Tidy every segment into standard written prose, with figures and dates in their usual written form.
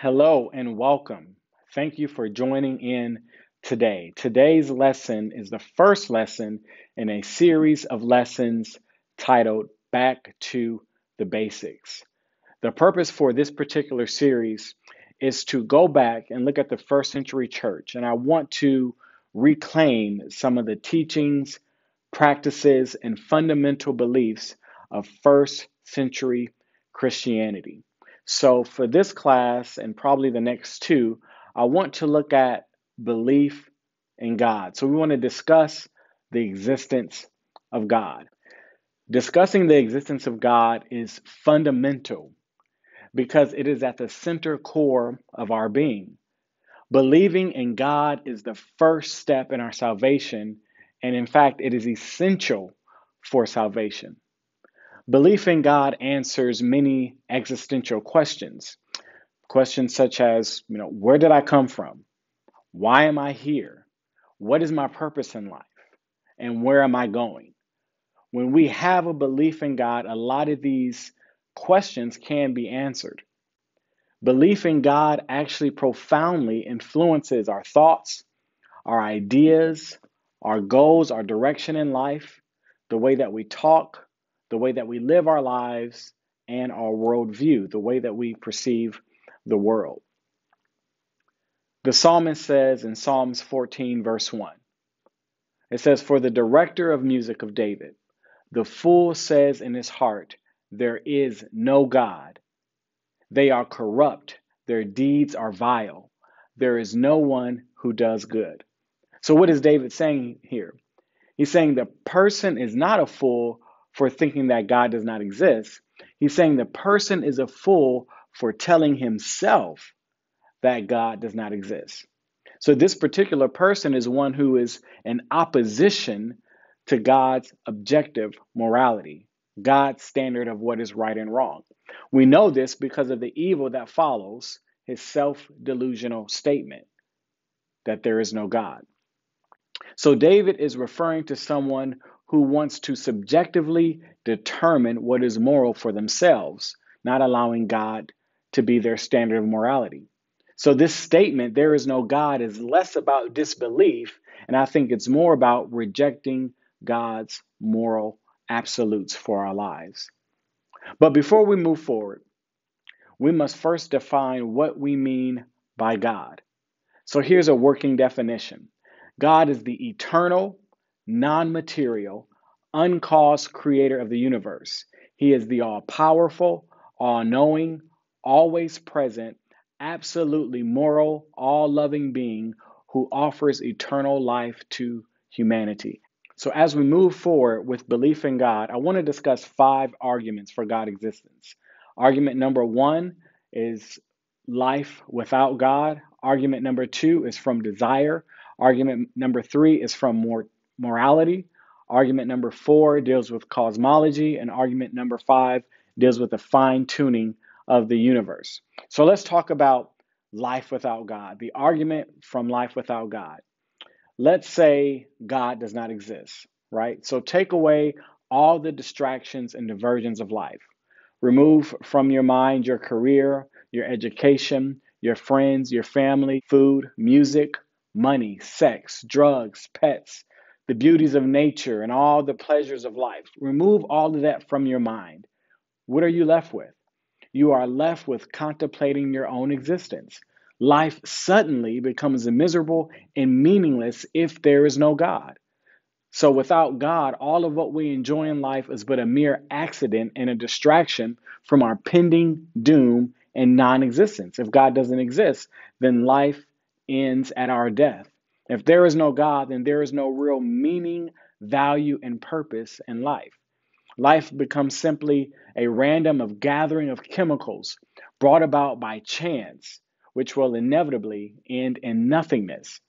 Hello and welcome. Thank you for joining in today. Today's lesson is the first lesson in a series of lessons titled Back to the Basics. The purpose for this particular series is to go back and look at the first century church, and I want to reclaim some of the teachings, practices, and fundamental beliefs of first century Christianity. So, for this class and probably the next two, I want to look at belief in God. So, we want to discuss the existence of God. Discussing the existence of God is fundamental because it is at the center core of our being. Believing in God is the first step in our salvation, and in fact, it is essential for salvation. Belief in God answers many existential questions. Questions such as, where did I come from? Why am I here? What is my purpose in life? And where am I going? When we have a belief in God, a lot of these questions can be answered. Belief in God actually profoundly influences our thoughts, our ideas, our goals, our direction in life, the way that we talk, the way that we live our lives, and our worldview, the way that we perceive the world. The psalmist says in Psalms 14, verse 1, it says, "For the director of music of David, the fool says in his heart, there is no God. They are corrupt, their deeds are vile. There is no one who does good." So, what is David saying here? He's saying the person is not a fool for thinking that God does not exist. He's saying the person is a fool for telling himself that God does not exist. So, this particular person is one who is in opposition to God's objective morality, God's standard of what is right and wrong. We know this because of the evil that follows his self delusional statement that there is no God. So David is referring to someone who wants to subjectively determine what is moral for themselves, not allowing God to be their standard of morality. So this statement, there is no God, is less about disbelief, and I think it's more about rejecting God's moral absolutes for our lives. But before we move forward, we must first define what we mean by God. So here's a working definition. God is the eternal, non material, uncaused creator of the universe. He is the all powerful, all knowing, always present, absolutely moral, all loving being who offers eternal life to humanity. So, as we move forward with belief in God, I want to discuss 5 arguments for God's existence. Argument number 1 is life without God. Argument number 2 is from desire. Argument number 3 is from morality. Argument number 4 deals with cosmology. And argument number 5 deals with the fine tuning of the universe. So let's talk about life without God, the argument from life without God. Let's say God does not exist, right? So take away all the distractions and diversions of life. Remove from your mind your career, your education, your friends, your family, food, music, money, sex, drugs, pets, the beauties of nature, and all the pleasures of life. Remove all of that from your mind. What are you left with? You are left with contemplating your own existence. Life suddenly becomes miserable and meaningless if there is no God. So without God, all of what we enjoy in life is but a mere accident and a distraction from our pending doom and non existence. If God doesn't exist, then life ends at our death. If there is no God, then there is no real meaning, value, and purpose in life. Life becomes simply a random of gathering of chemicals brought about by chance, which will inevitably end in nothingness.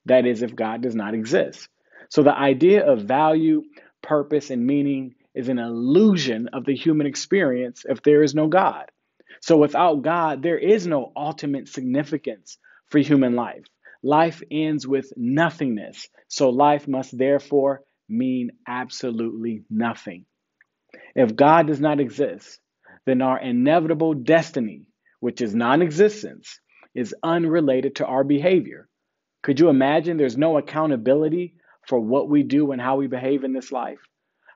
That is, if God does not exist. So the idea of value, purpose, and meaning is an illusion of the human experience if there is no God. So without God, there is no ultimate significance for human life. Life ends with nothingness. So life must therefore mean absolutely nothing. If God does not exist, then our inevitable destiny, which is non-existence, is unrelated to our behavior. Could you imagine there's no accountability for what we do and how we behave in this life?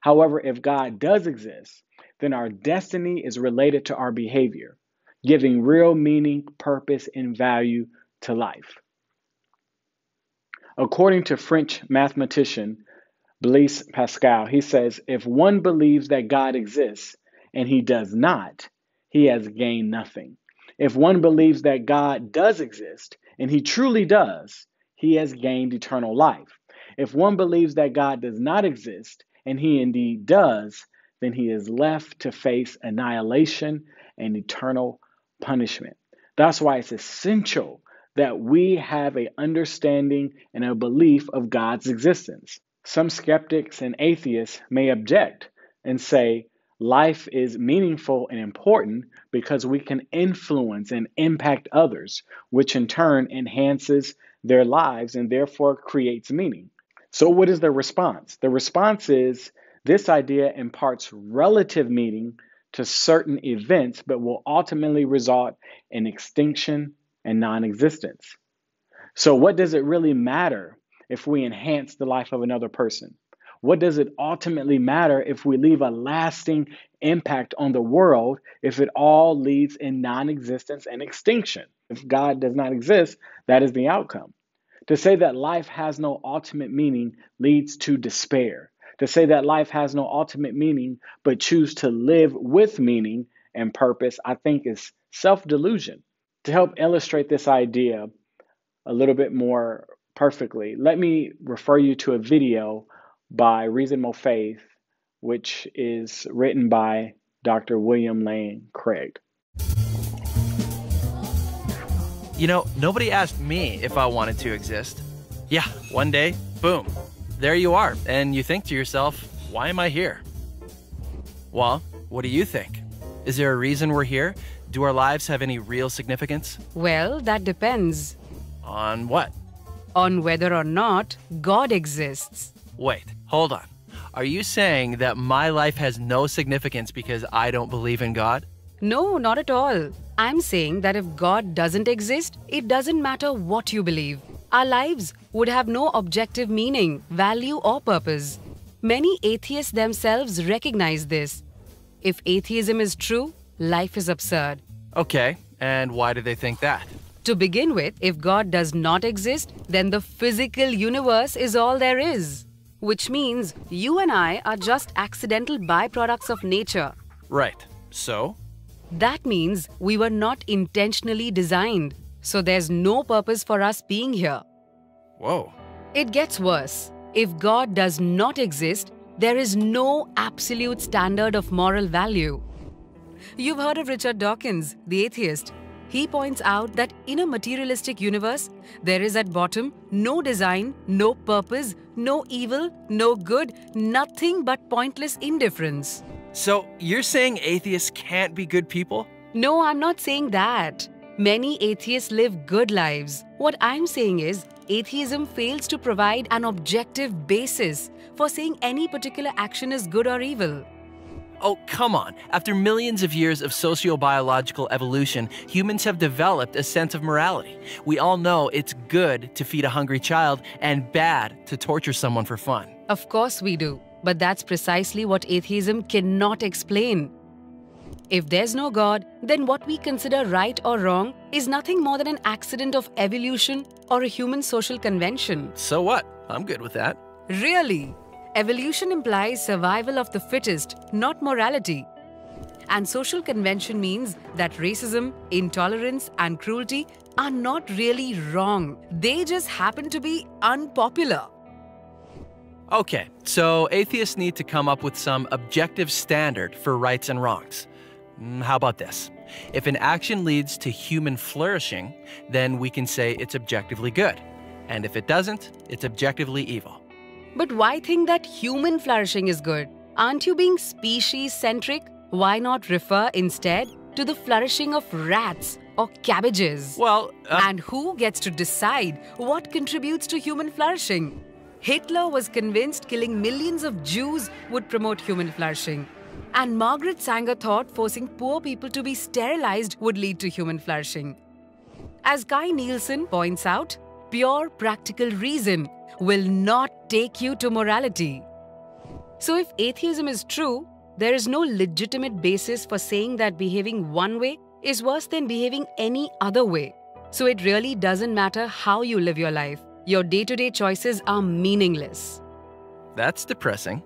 However, if God does exist, then our destiny is related to our behavior, giving real meaning, purpose, and value to life. According to French mathematician Blaise Pascal, he says, if one believes that God exists and he does not, he has gained nothing. If one believes that God does exist and he truly does, he has gained eternal life. If one believes that God does not exist and he indeed does, then he is left to face annihilation and eternal punishment. That's why it's essential that we have an understanding and a belief of God's existence. Some skeptics and atheists may object and say life is meaningful and important because we can influence and impact others, which in turn enhances their lives and therefore creates meaning. So what is the response? The response is this idea imparts relative meaning to certain events, but will ultimately result in extinction and non-existence. So what does it really matter if we enhance the life of another person? What does it ultimately matter if we leave a lasting impact on the world if it all leads in non-existence and extinction? If God does not exist, that is the outcome. To say that life has no ultimate meaning leads to despair. To say that life has no ultimate meaning but choose to live with meaning and purpose, I think is self-delusion. To help illustrate this idea a little bit more perfectly, let me refer you to a video by Reasonable Faith, which is written by Dr. William Lane Craig. You know, nobody asked me if I wanted to exist. Yeah, one day, boom, there you are, and you think to yourself, why am I here? Well, what do you think? Is there a reason we're here? Do our lives have any real significance? Well, that depends. On what? On whether or not God exists. Wait, hold on. Are you saying that my life has no significance because I don't believe in God? No, not at all. I'm saying that if God doesn't exist, it doesn't matter what you believe. Our lives would have no objective meaning, value, or purpose. Many atheists themselves recognize this. If atheism is true, life is absurd. Okay, and why do they think that? To begin with, if God does not exist, then the physical universe is all there is. Which means you and I are just accidental byproducts of nature. Right. So? That means we were not intentionally designed. So there's no purpose for us being here. Whoa. It gets worse. If God does not exist, there is no absolute standard of moral value. You've heard of Richard Dawkins, the atheist. He points out that in a materialistic universe, there is at bottom no design, no purpose, no evil, no good, nothing but pointless indifference. So you're saying atheists can't be good people? No, I'm not saying that. Many atheists live good lives. What I'm saying is, atheism fails to provide an objective basis for saying any particular action is good or evil. Oh, come on. After millions of years of sociobiological evolution, humans have developed a sense of morality. We all know it's good to feed a hungry child and bad to torture someone for fun. Of course we do, but that's precisely what atheism cannot explain. If there's no God, then what we consider right or wrong is nothing more than an accident of evolution or a human social convention. So what? I'm good with that. Really? Evolution implies survival of the fittest, not morality. And social convention means that racism, intolerance, and cruelty are not really wrong. They just happen to be unpopular. Okay, so atheists need to come up with some objective standard for rights and wrongs. How about this? If an action leads to human flourishing, then we can say it's objectively good. And if it doesn't, it's objectively evil. But why think that human flourishing is good? Aren't you being species-centric? Why not refer instead to the flourishing of rats or cabbages? Well, And who gets to decide what contributes to human flourishing? Hitler was convinced killing millions of Jews would promote human flourishing. And Margaret Sanger thought forcing poor people to be sterilized would lead to human flourishing. As Guy Nielsen points out, pure practical reason will not take you to morality. So if atheism is true, there is no legitimate basis for saying that behaving one way is worse than behaving any other way. So it really doesn't matter how you live your life. Your day-to-day choices are meaningless. That's depressing.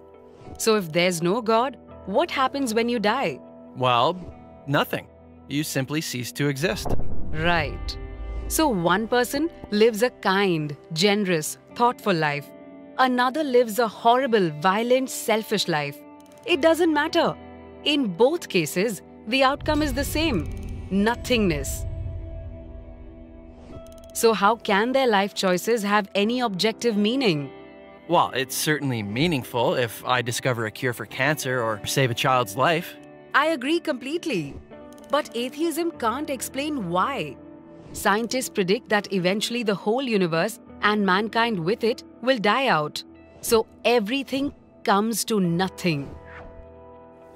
So if there's no God, what happens when you die? Well, nothing. You simply cease to exist. Right. So one person lives a kind, generous, thoughtful life. Another lives a horrible, violent, selfish life. It doesn't matter. In both cases, the outcome is the same: nothingness. So how can their life choices have any objective meaning? Well, it's certainly meaningful if I discover a cure for cancer or save a child's life. I agree completely. But atheism can't explain why. Scientists predict that eventually the whole universe and mankind with it will die out. So everything comes to nothing.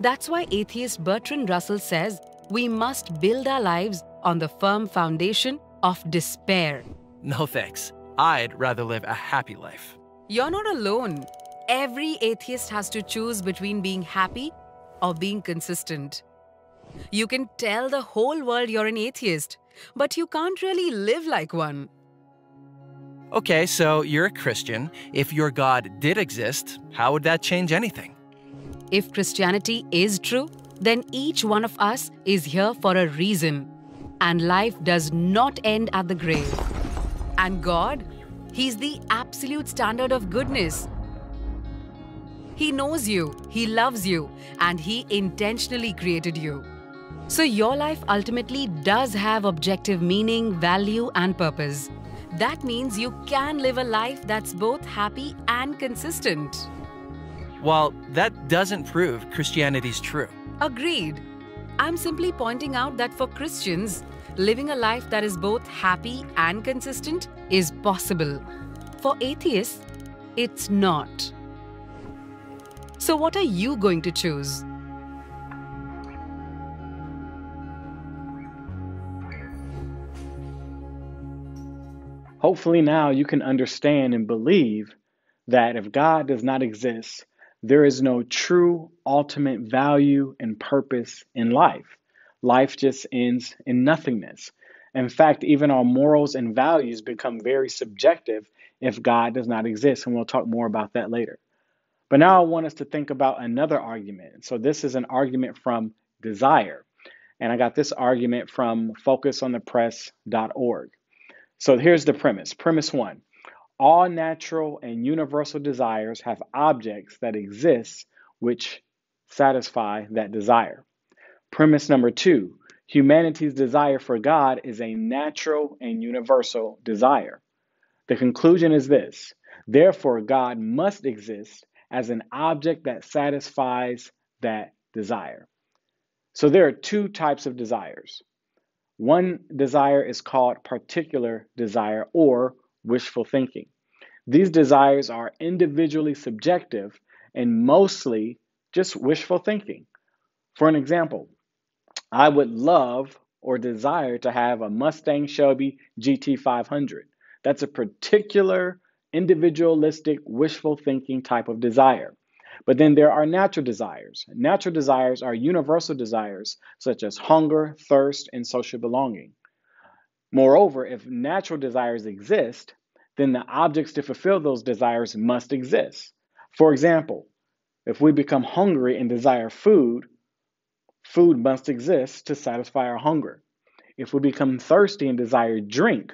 That's why atheist Bertrand Russell says we must build our lives on the firm foundation of despair. No thanks. I'd rather live a happy life. You're not alone. Every atheist has to choose between being happy or being consistent. You can tell the whole world you're an atheist, but you can't really live like one. Okay, so you're a Christian. If your God did exist, how would that change anything? If Christianity is true, then each one of us is here for a reason. And life does not end at the grave. And God, He's the absolute standard of goodness. He knows you, He loves you, and He intentionally created you. So your life ultimately does have objective meaning, value, and purpose. That means you can live a life that's both happy and consistent. Well, that doesn't prove Christianity's true. Agreed. I'm simply pointing out that for Christians, living a life that is both happy and consistent is possible. For atheists, it's not. So what are you going to choose? Hopefully now you can understand and believe that if God does not exist, there is no true ultimate value and purpose in life. Life just ends in nothingness. In fact, even our morals and values become very subjective if God does not exist, and we'll talk more about that later. But now I want us to think about another argument. So this is an argument from Desire, and I got this argument from focusonthepress.org. So here's the premise. Premise one: all natural and universal desires have objects that exist which satisfy that desire. Premise number two: humanity's desire for God is a natural and universal desire. The conclusion is this: therefore, God must exist as an object that satisfies that desire. So there are two types of desires. One desire is called particular desire or wishful thinking. These desires are individually subjective and mostly just wishful thinking. For an example, I would love or desire to have a Mustang Shelby GT500. That's a particular individualistic wishful thinking type of desire. But then there are natural desires. Natural desires are universal desires such as hunger, thirst, and social belonging. Moreover, if natural desires exist, then the objects to fulfill those desires must exist. For example, if we become hungry and desire food, food must exist to satisfy our hunger. If we become thirsty and desire drink,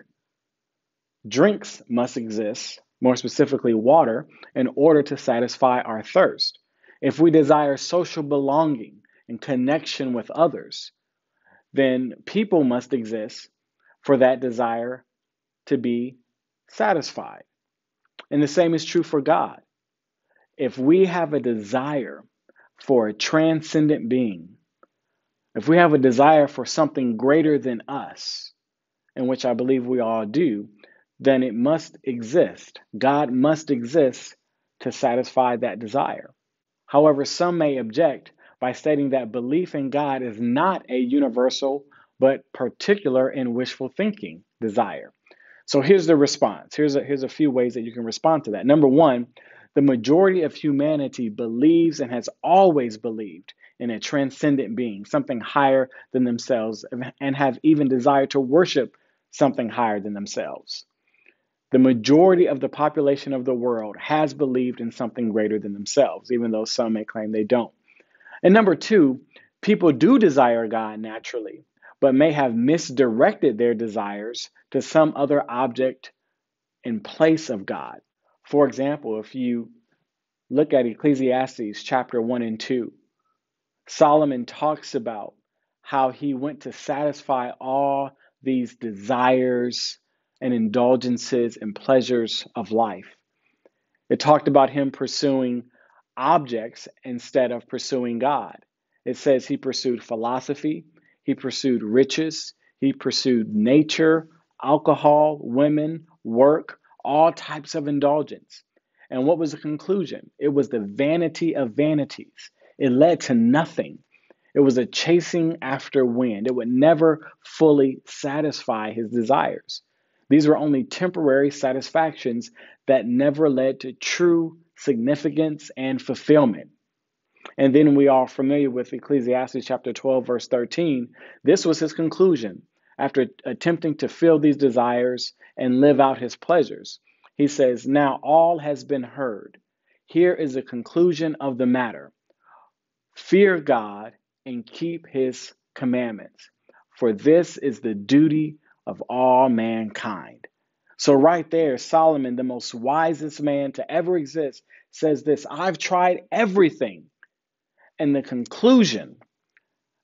drinks must exist, more specifically water, in order to satisfy our thirst. If we desire social belonging and connection with others, then people must exist for that desire to be satisfied. And the same is true for God. If we have a desire for a transcendent being, if we have a desire for something greater than us, in which I believe we all do, then it must exist. God must exist to satisfy that desire. However, some may object, by stating that belief in God is not a universal but particular and wishful thinking desire. So here's the response. Here's a few ways that you can respond to that. Number one, the majority of humanity believes and has always believed in a transcendent being, something higher than themselves, and have even desired to worship something higher than themselves. The majority of the population of the world has believed in something greater than themselves, even though some may claim they don't. And number two, people do desire God naturally, but may have misdirected their desires to some other object in place of God. For example, if you look at Ecclesiastes chapter 1 and 2, Solomon talks about how he went to satisfy all these desires and indulgences and pleasures of life. It talked about him pursuing objects instead of pursuing God. It says he pursued philosophy, he pursued riches, he pursued nature, alcohol, women, work, all types of indulgence. And what was the conclusion? It was the vanity of vanities. It led to nothing. It was a chasing after wind. It would never fully satisfy his desires. These were only temporary satisfactions that never led to true significance and fulfillment. And then we are familiar with Ecclesiastes chapter 12, verse 13. This was his conclusion after attempting to fill these desires and live out his pleasures. He says, "Now all has been heard. Here is the conclusion of the matter. Fear God and keep his commandments, for this is the duty of all mankind." So right there, Solomon, the most wisest man to ever exist, says this: I've tried everything. And the conclusion,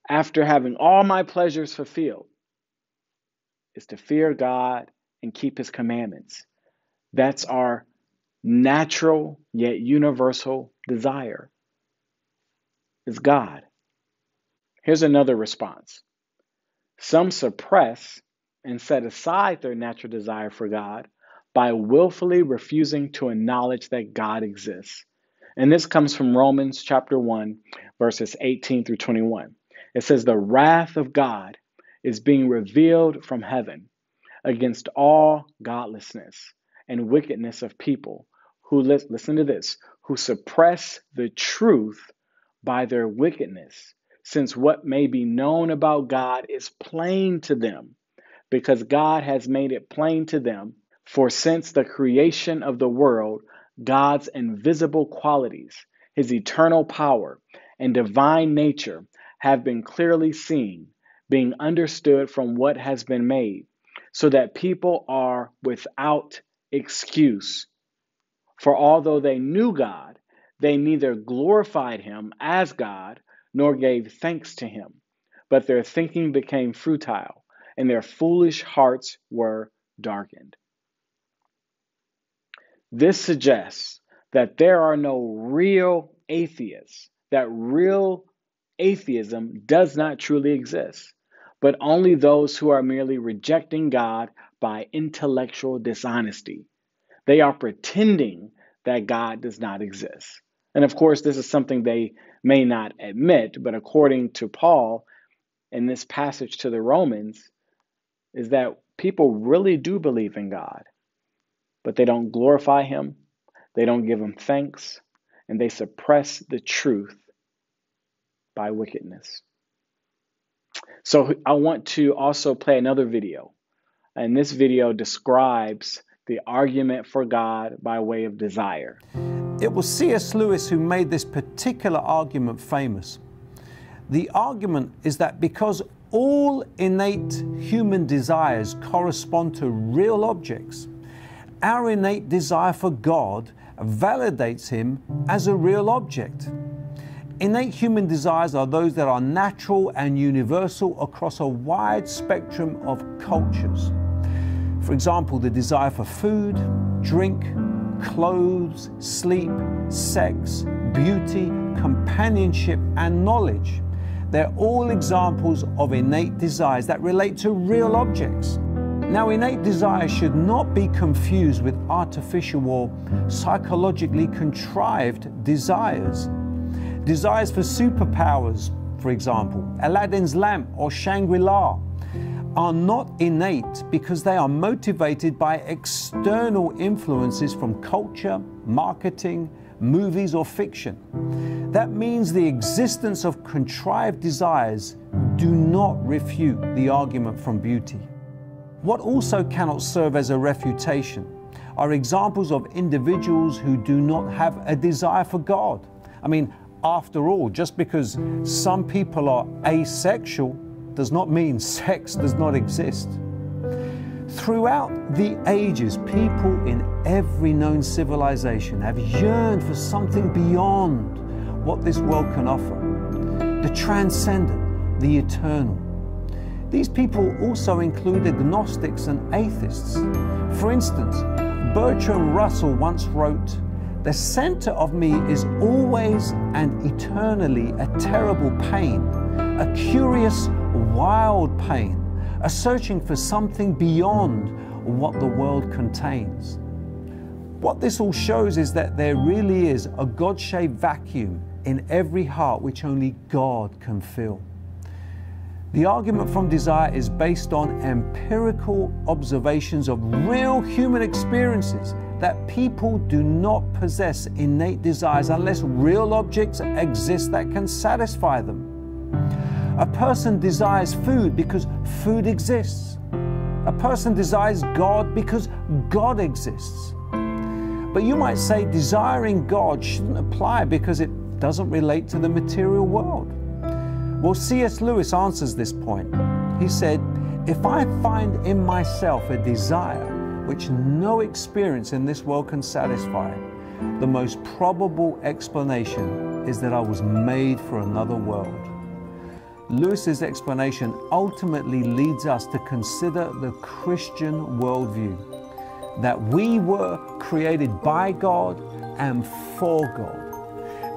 after having all my pleasures fulfilled, is to fear God and keep his commandments. That's our natural yet universal desire, is God. Here's another response. Some suppress and set aside their natural desire for God by willfully refusing to acknowledge that God exists. And this comes from Romans chapter 1, verses 18 through 21. It says, "The wrath of God is being revealed from heaven against all godlessness and wickedness of people who, listen to this, who suppress the truth by their wickedness, since what may be known about God is plain to them, because God has made it plain to them. For since the creation of the world, God's invisible qualities, his eternal power and divine nature have been clearly seen, being understood from what has been made, so that people are without excuse. For although they knew God, they neither glorified him as God nor gave thanks to him, but their thinking became futile, and their foolish hearts were darkened." This suggests that there are no real atheists, that real atheism does not truly exist, but only those who are merely rejecting God by intellectual dishonesty. They are pretending that God does not exist. And of course, this is something they may not admit, but according to Paul in this passage to the Romans, is that people really do believe in God, but they don't glorify him, they don't give him thanks, and they suppress the truth by wickedness. So I want to also play another video, and this video describes the argument for God by way of desire. It was C.S. Lewis who made this particular argument famous. The argument is that because all innate human desires correspond to real objects, our innate desire for God validates him as a real object. Innate human desires are those that are natural and universal across a wide spectrum of cultures. For example, the desire for food, drink, clothes, sleep, sex, beauty, companionship, and knowledge. They're all examples of innate desires that relate to real objects. Now, innate desire should not be confused with artificial or psychologically contrived desires. Desires for superpowers, for example, Aladdin's lamp or Shangri-La, are not innate because they are motivated by external influences from culture, marketing, movies, or fiction. That means the existence of contrived desires do not refute the argument from beauty. What also cannot serve as a refutation are examples of individuals who do not have a desire for God. I mean, after all, just because some people are asexual does not mean sex does not exist. Throughout the ages, people in every known civilization have yearned for something beyond what this world can offer, the transcendent, the eternal. These people also included Gnostics and atheists. For instance, Bertrand Russell once wrote, "The center of me is always and eternally a terrible pain, a curious, wild pain, a searching for something beyond what the world contains." What this all shows is that there really is a God-shaped vacuum in every heart which only God can fill. The argument from desire is based on empirical observations of real human experiences that people do not possess innate desires unless real objects exist that can satisfy them. A person desires food because food exists. A person desires God because God exists. But you might say desiring God shouldn't apply because it doesn't relate to the material world. Well, C.S. Lewis answers this point. He said, "If I find in myself a desire which no experience in this world can satisfy, the most probable explanation is that I was made for another world." Lewis's explanation ultimately leads us to consider the Christian worldview, that we were created by God and for God.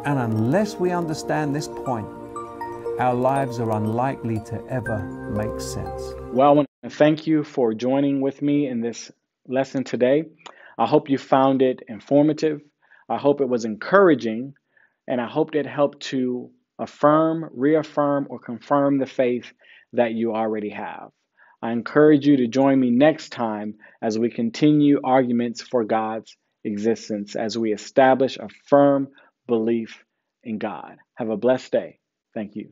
And unless we understand this point, our lives are unlikely to ever make sense. Well, I want to thank you for joining with me in this lesson today. I hope you found it informative. I hope it was encouraging, and I hope it helped to affirm, reaffirm, or confirm the faith that you already have. I encourage you to join me next time as we continue arguments for God's existence, as we establish a firm belief in God. Have a blessed day. Thank you.